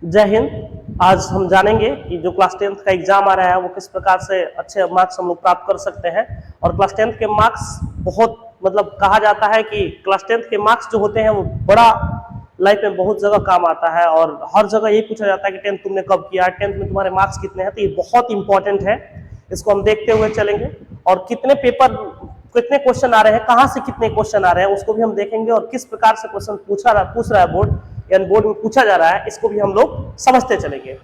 जय हिंद। आज हम जानेंगे कि जो क्लास 10th का एग्जाम आ रहा है वो किस प्रकार से अच्छे मार्क्स हम लोग प्राप्त कर सकते हैं। और क्लास 10th के मार्क्स बहुत कहा जाता है कि क्लास 10th के मार्क्स जो होते हैं वो बड़ा लाइफ में बहुत जगह काम आता है और हर जगह यही पूछा जाता है कि 10th तुमने कब किया, 10th में तुम्हारे मार्क्स कितने हैं। तो ये बहुत इंपॉर्टेंट है, इसको हम देखते हुए चलेंगे। और कितने क्वेश्चन आ रहे हैं, कहाँ से कितने क्वेश्चन आ रहे हैं उसको भी हम देखेंगे। और किस प्रकार से क्वेश्चन पूछ रहा है बोर्ड, यानी बोर्ड में पूछा जा रहा है, इसको भी हम लोग समझते चलेंगे।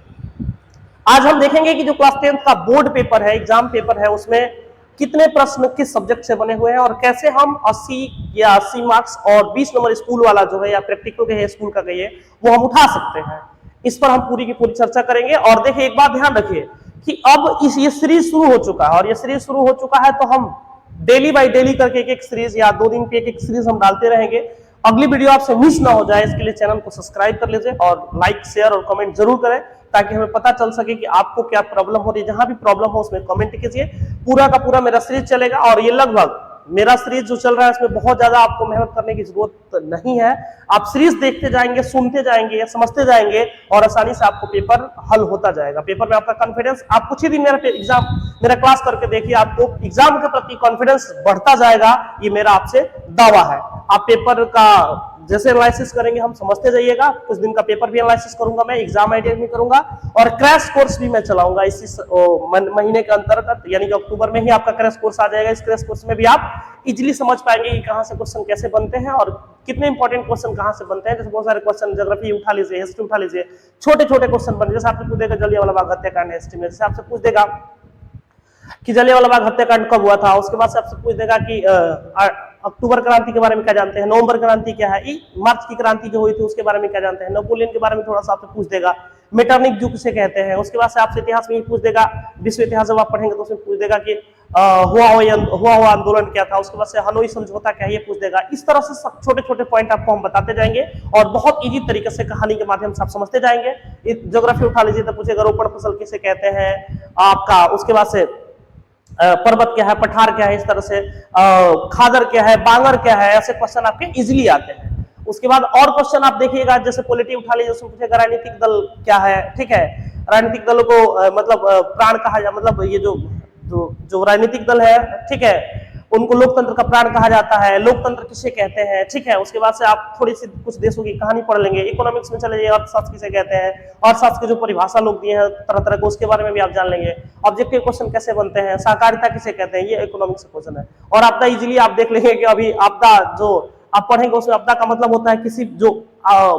आज हम देखेंगे कि जो क्लास 10th का बोर्ड पेपर है, एग्जाम पेपर है, उसमें कितने प्रश्न किस सब्जेक्ट से बने हुए हैं और कैसे हम 80 मार्क्स और 20 नंबर स्कूल वाला जो है या प्रैक्टिकल के है स्कूल का कहिए वो हम उठा सकते हैं। इस पर हम पूरी की पूरी चर्चा करेंगे। और देखिए एक बात ध्यान रखिए कि अब ये सीरीज शुरू हो चुका है, और ये सीरीज शुरू हो चुका है तो हम डेली बाई डेली करके एक सीरीज या 2 दिन पे एक सीरीज हम डालते रहेंगे। अगली वीडियो आपसे मिस ना हो जाए, इसके लिए चैनल को सब्सक्राइब कर लीजिए और लाइक शेयर और कमेंट जरूर करें, ताकि हमें पता चल सके कि आपको क्या प्रॉब्लम हो रही है। जहां भी प्रॉब्लम हो उसमें कमेंट कीजिए। पूरा का पूरा मेरा सीरीज चलेगा, और ये लगभग मेरा सीरीज जो चल रहा है इसमें बहुत ज्यादा आपको मेहनत करने की जरूरत नहीं है। आप सीरीज देखते जाएंगे, सुनते जाएंगे, समझते जाएंगे और आसानी से आपको पेपर हल होता जाएगा। पेपर में आपका कॉन्फिडेंस, आप कुछ ही दिन मेरा क्लास करके देखिए, आपको एग्जाम के प्रति कॉन्फिडेंस बढ़ता जाएगा। ये मेरा आपसे दावा है। आप पेपर का जैसे एनालिसिस करेंगे हम समझते जाइएगा। कुछ दिन का पेपर भी एनालिसिस करूंगा मैं, एग्जाम आइडिया भी करूंगा, और क्रैश कोर्स भी मैं चलाऊंगा इसी महीने के अंतर्गत, यानी कि अक्टूबर में ही आपका क्रैश कोर्स आ जाएगा। इस क्रैश कोर्स में भी आप इजीली समझ पाएंगे कि कहां से क्वेश्चन कैसे बनते हैं और कितने इंपॉर्टेंट क्वेश्चन कहां से बनते हैं। जैसे बहुत सारे क्वेश्चन ज्योग्राफी उठा लीजिए, हिस्ट्री उठा लीजिए, छोटे छोटे क्वेश्चन बन, जैसे आपसे पूछ देगा जलियांवाला बाग हत्याकांड हिस्ट्री में, जैसे आपसे पूछ देगा कि जलियांवाला बाग हत्याकांड कब हुआ था, उसके बाद से आपसे पूछ देगा कि अक्टूबर क्रांति के बारे में क्या जानते हैं, नवंबर क्रांति क्या है, मार्च की क्रांति जो हुई थी उसके बारे में क्या जानते हैं, नेपोलियन के बारे में थोड़ा सा आपसे पूछ देगा, मेटरनिक युग किसे कहते हैं। उसके बाद से आपसे इतिहास में ही पूछ देगा, विश्व इतिहास जब आप पढ़ेंगे तो उसमें पूछ देगा कि हुआ हुआ आंदोलन क्या था। उसके बाद से हनोई समझौता क्या है ये पूछ देगा। इस तरह से छोटे छोटे पॉइंट आपको हम बताते जाएंगे और बहुत इजी तरीके से कहानी के माध्यम से आप समझते जाएंगे। ज्योग्राफी उठा लीजिए तो पूछेगा रोपण फसल किसे कहते हैं आपका। उसके बाद से पर्वत क्या है, पठार क्या है, इस तरह से खादर क्या है, बांगर क्या है, ऐसे क्वेश्चन आपके इजीली आते हैं। उसके बाद और क्वेश्चन आप देखिएगा, जैसे पॉलिटी उठा लीजिए, उसमें पूछेगा राजनीतिक दल क्या है, ठीक है। राजनीतिक दलों को प्राण कहा जाए, मतलब ये जो राजनीतिक दल है, ठीक है, उनको लोकतंत्र का प्राण कहा जाता है। लोकतंत्र किसे कहते हैं, ठीक है। उसके बाद से आप थोड़ी सी कुछ देशों की कहानी पढ़ लेंगे। इकोनॉमिक्स में चले जाइए, अर्थशास्त्र किसे कहते हैं, अर्थशास्त्र की जो परिभाषा लोग दिए हैं तरह तरह के, उसके बारे में भी आप जान लेंगे। ऑब्जेक्टिव क्वेश्चन कैसे बनते हैं, सहकारिता किसे कहते हैं, ये इकोनॉमिक्स क्वेश्चन है। और आपदा इजीली आप देख लेंगे कि अभी आपदा जो आप पढ़ेंगे उसमें आपदा का मतलब होता है किसी जो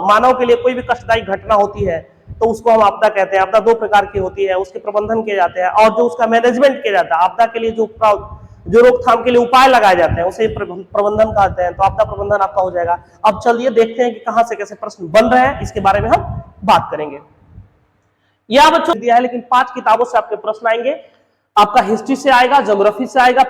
मानव के लिए कोई भी कष्टदायी घटना होती है तो उसको हम आपदा कहते हैं। आपदा 2 प्रकार की होती है, उसके प्रबंधन किए जाते हैं और जो उसका मैनेजमेंट किया जाता है। आपदा के लिए जो रोकथाम के लिए उपाय लगाए जाते हैं उसे प्रबंधन कहते हैं। तो आपदा प्रबंधन आपका हो जाएगा। अब चलिए देखते हैं कि कहां से कैसे प्रश्न बन रहे हैं, इसके बारे में हम बात करेंगे। यह बच्चों दिया है, लेकिन 5 किताबों से आपके प्रश्न आएंगे। आपका हिस्ट्री से आएगा, ज्योग्राफी से आएगा,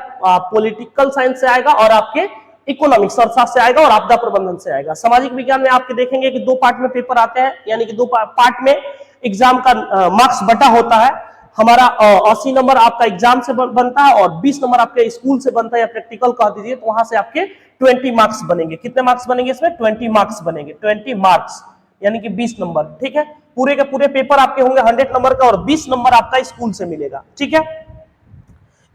पॉलिटिकल साइंस से आएगा और आपके इकोनॉमिक्स अर्थशास्त्र से आएगा और आपदा प्रबंधन से आएगा। सामाजिक विज्ञान में आपके देखेंगे कि 2 पार्ट में पेपर आते हैं, यानी कि 2 पार्ट में एग्जाम का मार्क्स बटा होता है। हमारा 80 नंबर आपका एग्जाम से बनता है और 20 नंबर आपके स्कूल से बनता है या प्रैक्टिकल कह दीजिए, तो वहां से आपके 20 मार्क्स बनेंगे। कितने मार्क्स बनेंगे इसमें? 20 मार्क्स बनेंगे। 20 मार्क्स यानी कि 20 नंबर, ठीक है। पूरे के पूरे पेपर आपके होंगे 100 नंबर का और 20 नंबर आपका स्कूल से मिलेगा, ठीक है।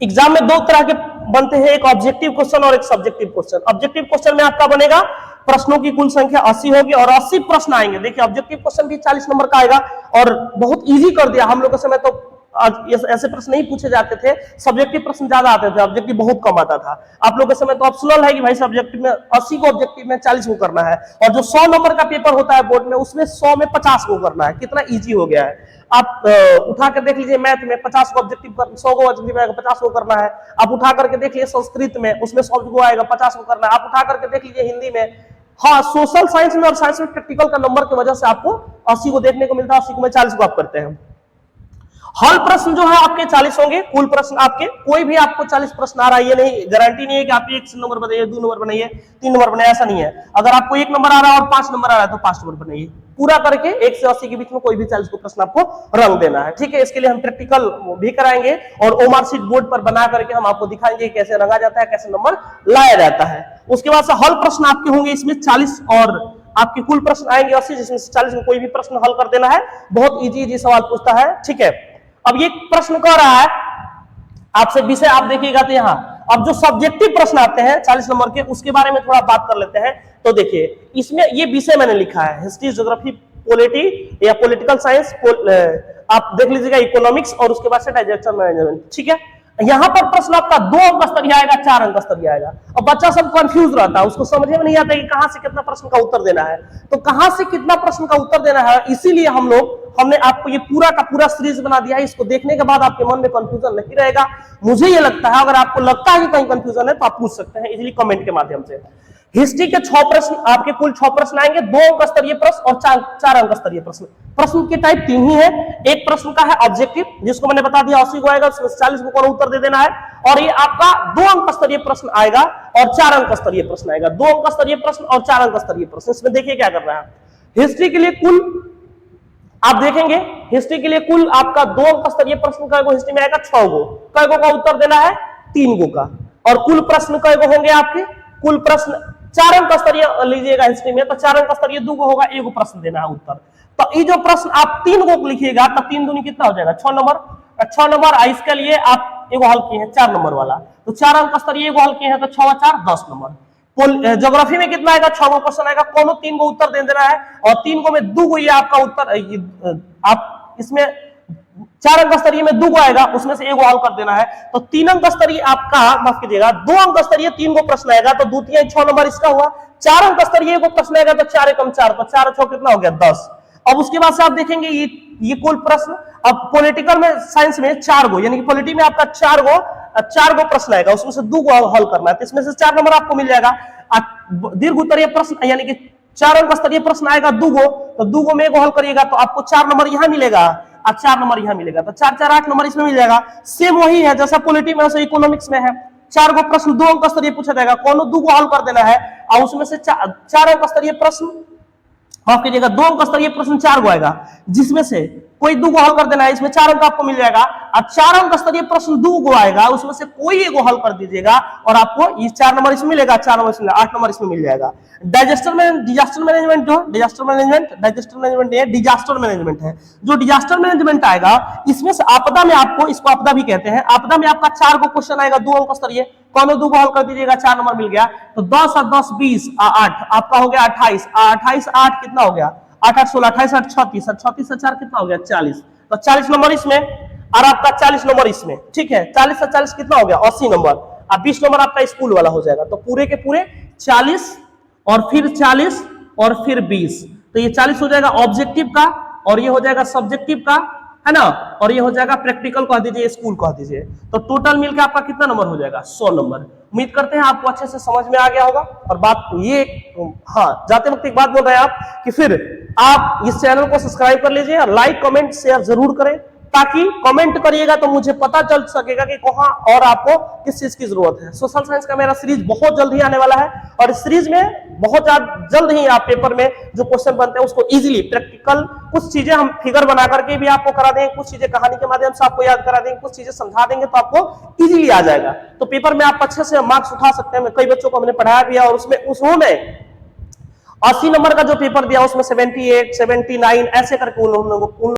एग्जाम में 2 तरह के बनते हैं, एक ऑब्जेक्टिव क्वेश्चन और एक सब्जेक्टिव क्वेश्चन। ऑब्जेक्टिव क्वेश्चन में आपका बनेगा प्रश्नों की कुल संख्या 80 होगी और 80 प्रश्न आएंगे। देखिए ऑब्जेक्टिव क्वेश्चन भी 40 नंबर का आएगा और बहुत इजी कर दिया हम लोग के समय। तो ऐसे प्रश्न नहीं पूछे जाते थे, सब्जेक्टिव प्रश्न ज्यादा आते थे, ऑब्जेक्टिव बहुत कम आता था। आप लोग के समय तो ऑप्शनल है कि भाई सब्जेक्टिव में 80 को ऑब्जेक्टिव में 40 को करना है, और जो 100 नंबर का पेपर होता है बोर्ड में उसमें 100 में 50 को करना है। कितना इजी हो गया है। आप उठा कर देख लीजिए, मैथ में 50 को ऑब्जेक्टिव 100 को ऑब्जेक्टिव आएगा, 50 को करना है। आप उठा करके देख लीजिए संस्कृत में, उसमें 100 को आएगा, 50 को करना है। आप उठा करके देख लीजिए हिंदी में। हाँ, सोशल साइंस में और साइंस में प्रैक्टिकल का नंबर की वजह से आपको 80 को देखने को मिलता है, 80 को में 40 को आप करते हैं। हल प्रश्न जो है आपके 40 होंगे। कुल प्रश्न आपके कोई भी आपको 40 प्रश्न आ रहा है, ये नहीं गारंटी नहीं है कि आप 1 नंबर बनाइए, 2 नंबर बनाइए, 3 नंबर बनाइए, ऐसा नहीं है। अगर आपको 1 नंबर आ रहा है और 5 नंबर आ रहा है तो 5 नंबर बनाइए। पूरा करके 1 से 80 के बीच में कोई भी 40 को प्रश्न आपको रंग देना है, ठीक है। इसके लिए हम प्रैक्टिकल भी कराएंगे और ओमार शीट बोर्ड पर बना करके हम आपको दिखाएंगे कैसे रंगा जाता है, कैसे नंबर लाया जाता है। उसके बाद से हल प्रश्न आपके होंगे इसमें 40 और आपके कुल प्रश्न आएंगे 80, जिसमें से 40 में कोई भी प्रश्न हल कर देना है। बहुत इजी सवाल पूछता है, ठीक है। अब ये प्रश्न कह रहा है आपसे विषय, आप देखिएगा तो यहाँ अब जो सब्जेक्टिव प्रश्न आते हैं 40 नंबर के, उसके बारे में थोड़ा बात कर लेते हैं। तो देखिए इसमें ये विषय मैंने लिखा है हिस्ट्री, ज्योग्राफी, पॉलिटी या पॉलिटिकल साइंस, आप देख लीजिएगा इकोनॉमिक्स, और उसके बाद से डाइजेस्टर मैनेजमेंट, ठीक है। यहाँ पर प्रश्न आपका 2 अंक स्तरीय आएगा, 4 अंक स्तरीय आएगा। अब बच्चा सब कंफ्यूज रहता है, उसको समझ में नहीं आता कि कहां से कितना प्रश्न का उत्तर देना है। तो कहां से कितना प्रश्न का उत्तर देना है, इसीलिए हमने आपको ये पूरा का पूरा सीरीज बना दिया है। इसको देखने के बाद आपके मन में कंफ्यूजन नहीं रहेगा। मुझे ये लगता है, अगर आपको लगता है कि कहीं कंफ्यूजन है तो आप पूछ सकते हैं इजीली कमेंट के माध्यम से। हिस्ट्री के 6 प्रश्न, आपके कुल 6 प्रश्न आएंगे, 2 अंक स्तरीय प्रश्न और 4 अंक स्तरीय प्रश्न। प्रश्न के टाइप 3 ही है। एक प्रश्न का है ऑब्जेक्टिव, जिसको मैंने बता दिया 80 को आएगा, उसमें 40 को कौन उत्तर दे देना है। और ये आपका 2 अंक स्तरीय प्रश्न आएगा और 4 अंक स्तरीय प्रश्न आएगा। 2 अंक स्तरीय प्रश्न और 4 अंक स्तरीय प्रश्न। इसमें देखिए क्या कर रहा है। हिस्ट्री के लिए कुल आप देखेंगे, हिस्ट्री के लिए कुल आपका 2 अंक स्तरीय प्रश्न का हिस्ट्री में आएगा 6 गो। कई गो का उत्तर देना है? 3 गो का। और कुल प्रश्न कई गो होंगे आपके? कुल प्रश्न 4 अंक स्तरीय लीजिएगा हिस्ट्री में, तो 4 अंक स्तरीय 2 गो होगा, 1 प्रश्न देना है उत्तर। तो ये जो प्रश्न आप 3 गो लिखिएगा तो 3 दूनी कितना हो जाएगा? 6 नंबर। 6 नंबर इसके लिए आप एगो हल किए हैं 4 नंबर वाला, तो 4 अंक स्तरीय एगो हल किए हैं, तो 6 और 4 10 नंबर। ज्योग्राफी में कितना आएगा? 6 गो क्वेश्चन आएगा, कोनो 3 गो उत्तर दे देना है, और 3 गो में 2 गो ये आपका उत्तर, आप इसमें 4 अंक स्तरीय में 2 गो आएगा, उसमें से 1 गो हल कर देना है। तो 3 अंक स्तरीय आपका, माफ कीजिएगा, 2 अंक स्तरीय 3 गो प्रश्न आएगा, तो 2 3 6 नंबर इसका हुआ। 4 अंक स्तरीय को प्रश्न आएगा, तो 4 एकम 4, तो 4 और 6 कितना हो गया? 10। अब उसके बाद से आप देखेंगे ये कुल प्रश्न। अब पॉलिटिकल में, साइंस में 4 गो, यानी कि पॉलिटी में आपका 4 गो प्रश्न आएगा, उसमें से 2 गो हल करना है, तो इसमें से 4 नंबर आपको मिल जाएगा। दीर्घ उत्तरीय प्रश्न यानी कि 4 अंक स्तरीय प्रश्न आएगा 2 गो, तो 2 गो में एगो हल करिएगा, तो आपको 4 नंबर यहां मिलेगा और 4 नंबर यहां मिलेगा, तो 4 4 8 नंबर इसमें मिल जाएगा। सेम वही है जैसा पॉलिटी में, इकोनॉमिक्स में है। 4 गो प्रश्न 2 अंक स्तरीय पूछा जाएगा, कोनो 2 गो हल कर देना है, और उसमें से 4 अंक स्तरीय प्रश्न, माफ कीजिएगा, 2 अंक स्तरीय प्रश्न 4 गो आएगा, जिसमें से कोई 2 गो हल कर देना है, इसमें 4 अंक आपको मिल जाएगा। और 4 अंक स्तरीय प्रश्न 2 गो आएगा, उसमें से कोई एक हल कर दीजिएगा, और आपको ये 4 नंबर इसमें मिलेगा, 4 नंबर इसमें, 8 नंबर इसमें मिल जाएगा। डिजास्टर मैनेजमेंट जो डिजास्टर मैनेजमेंट है, डिजास्टर मैनेजमेंट है। जो डिजास्टर मैनेजमेंट आएगा, इसमें से आपदा में आपको, इसको आपदा भी कहते हैं, आपदा में आपका 4 गो क्वेश्चन आएगा 2 अंक स्तरीय, कौन 2 गो हल कर दीजिएगा, 4 नंबर मिल गया। तो 10 और 10 20 8 आपका हो गया 28, 28 8 कितना हो गया? 8 8 16, 28 8 36, 36 से 4 कितना हो गया? 40। तो 40 नंबर इसमें, और आपका 40 नंबर इसमें, ठीक है। 40 से 40 कितना हो गया? 80 नंबर। अब 20 नंबर आपका स्कूल वाला हो जाएगा। तो पूरे के पूरे 40 और फिर 40 और फिर 20, तो ये 40 हो जाएगा ऑब्जेक्टिव का, और ये हो जाएगा सब्जेक्टिव का, है ना, और ये हो जाएगा प्रैक्टिकल कह दीजिए, स्कूल कह दीजिए। तो टोटल मिलकर आपका कितना नंबर हो जाएगा? 100 नंबर। उम्मीद करते हैं आपको अच्छे से समझ में आ गया होगा। और बात ये, हाँ, जाते वक्त एक बात बोल रहे हैं आप कि फिर आप इस चैनल को सब्सक्राइब कर लीजिए, और लाइक कमेंट शेयर जरूर करें, ताकि कमेंट करिएगा तो मुझे पता चल सकेगा कि कहां और आपको किस चीज की जरूरत है। सोशल साइंस का मेरा सीरीज बहुत जल्द ही आने वाला है, और इस सीरीज में बहुत जल्द ही आप पेपर में जो क्वेश्चन बनते हैं उसको इजीली प्रैक्टिकल, कुछ चीजें हम फिगर बना करके भी आपको करा देंगे, कुछ चीजें कहानी के माध्यम से आपको याद करा देंगे, कुछ चीजें समझा देंगे, तो आपको इजीली आ जाएगा। तो पेपर में आप अच्छे से मार्क्स उठा सकते हैं। कई बच्चों को हमने पढ़ाया भी है, और उसमें उन्होंने 80 नंबर का जो पेपर दिया उसमें 78 79 ऐसे करके उन